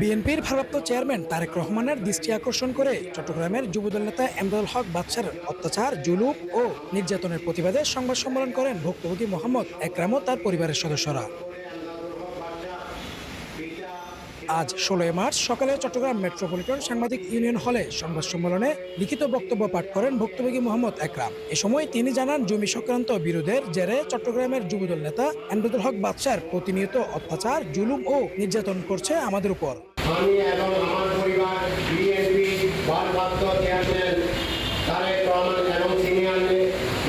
বিএনপির ভারপ্রাপ্ত চেয়ারম্যান তারেক রহমানের দৃষ্টি আকর্ষণ করে চট্টগ্রামের যুবদল নেতা এমদাদুল হক বাদশার অত্যাচার, জুলুম ও নির্যাতনের প্রতিবাদে সংবাদ সম্মেলন করেন ভুক্তভোগী মোহাম্মদ একরাম ও তার পরিবারের সদস্যরা। আজ 16 মার্চ সকালে চট্টগ্রাম মেট্রোপলিটন সাংবাদিক ইউনিয়ন হলে সংবাদ সম্মেলনে লিখিত বক্তব্য পাঠ করেন ভুক্তভোগী মোহাম্মদ একরাম। এ সময় তিনি জানান, জমি সংক্রান্ত বিরোধের জেরে চট্টগ্রামের যুবদল নেতা এমদাদুল হক বাদশার প্রতিনিয়ত অত্যাচার, জুলুম ও নির্যাতন করছে আমাদের উপর। আমি এবং আমার পরিবার বিএনপি ভারপ্রাপ্ত চেয়ারম্যান তারেক রহমান এবং সিনিয়র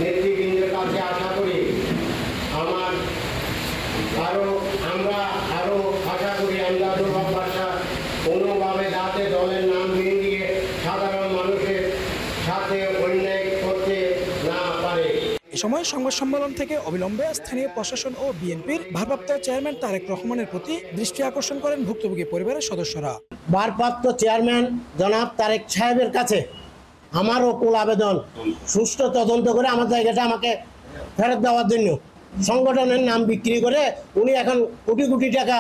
নেতৃবৃন্দের কাছে আশা করি আমরা আরো আশা করি এমদাদুল হক বাদশা কোনোভাবে যাতে দলের নাম দিয়ে সাধারণ মানুষের সাথে অন্যায় করতে না পারে। এ সময় সংবাদ সম্মেলন থেকে অবিলম্বে স্থানীয় প্রশাসন ও বিএনপির ভারপ্রাপ্ত চেয়ারম্যান তারেক রহমানের প্রতি দৃষ্টি আকর্ষণ করেন ভুক্তভোগী পরিবারের সদস্যরা। ভারপ্রাপ্ত চেয়ারম্যান জনাব তারেক সাহেবের কাছে আমার ওকুল আবেদন, সুষ্ঠু তদন্ত করে আমার জায়গাটা আমাকে ফেরত দেওয়ার জন্য। সংগঠনের নাম বিক্রি করে উনি এখন কোটি কোটি টাকা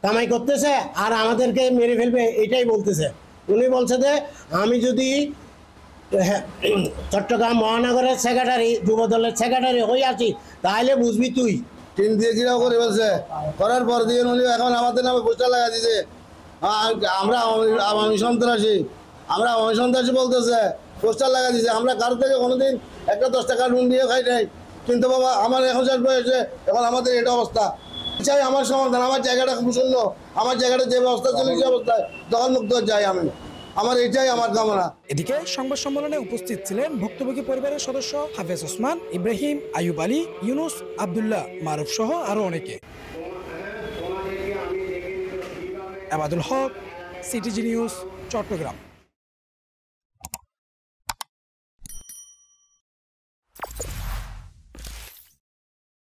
কামাই করতেছে আর আমাদেরকে মেরে ফেলবে এটাই বলতেছে। উনি বলছে যে আমি যদি চট্টগ্রাম মহানগরের সেক্রেটারি, যুবদলের সেক্রেটারি হয়ে আছি তাহলে বুঝবি তুই। টিন দিয়ে ঘিরাও করে বলছে, করার পর দিয়ে উনি এখন আমাদের নামে পোস্টার লাগা দিয়েছে আমরা আওয়ামী সন্ত্রাসী বলতেছে, পোস্টার লাগা দিয়েছে। আমরা কারো থেকে কোনোদিন একটা 10 টাকা নুন দিয়ে খাই নাই, কিন্তু বাবা আমার এখন হয়েছে, এখন আমাদের এটা অবস্থা। চাই আমার সমাধান, আমার জায়গাটা খুব শূন্য, আমার জায়গাটা যে অবস্থা চলে সে অবস্থায় দখলমুক্ত চাই আমি, আমার এটাই আমার কামনা। এদিকে সংবাদ সম্মেলনে উপস্থিত ছিলেন ভুক্তভোগী পরিবারের সদস্য হাফেজ ওসমান, ইব্রাহিম, আইয়ুব আলী, ইউনুস, আব্দুল্লাহ, মারুফ সহ আরো অনেকে। এমাদুল হক, সিটিজি নিউজ, চট্টগ্রাম।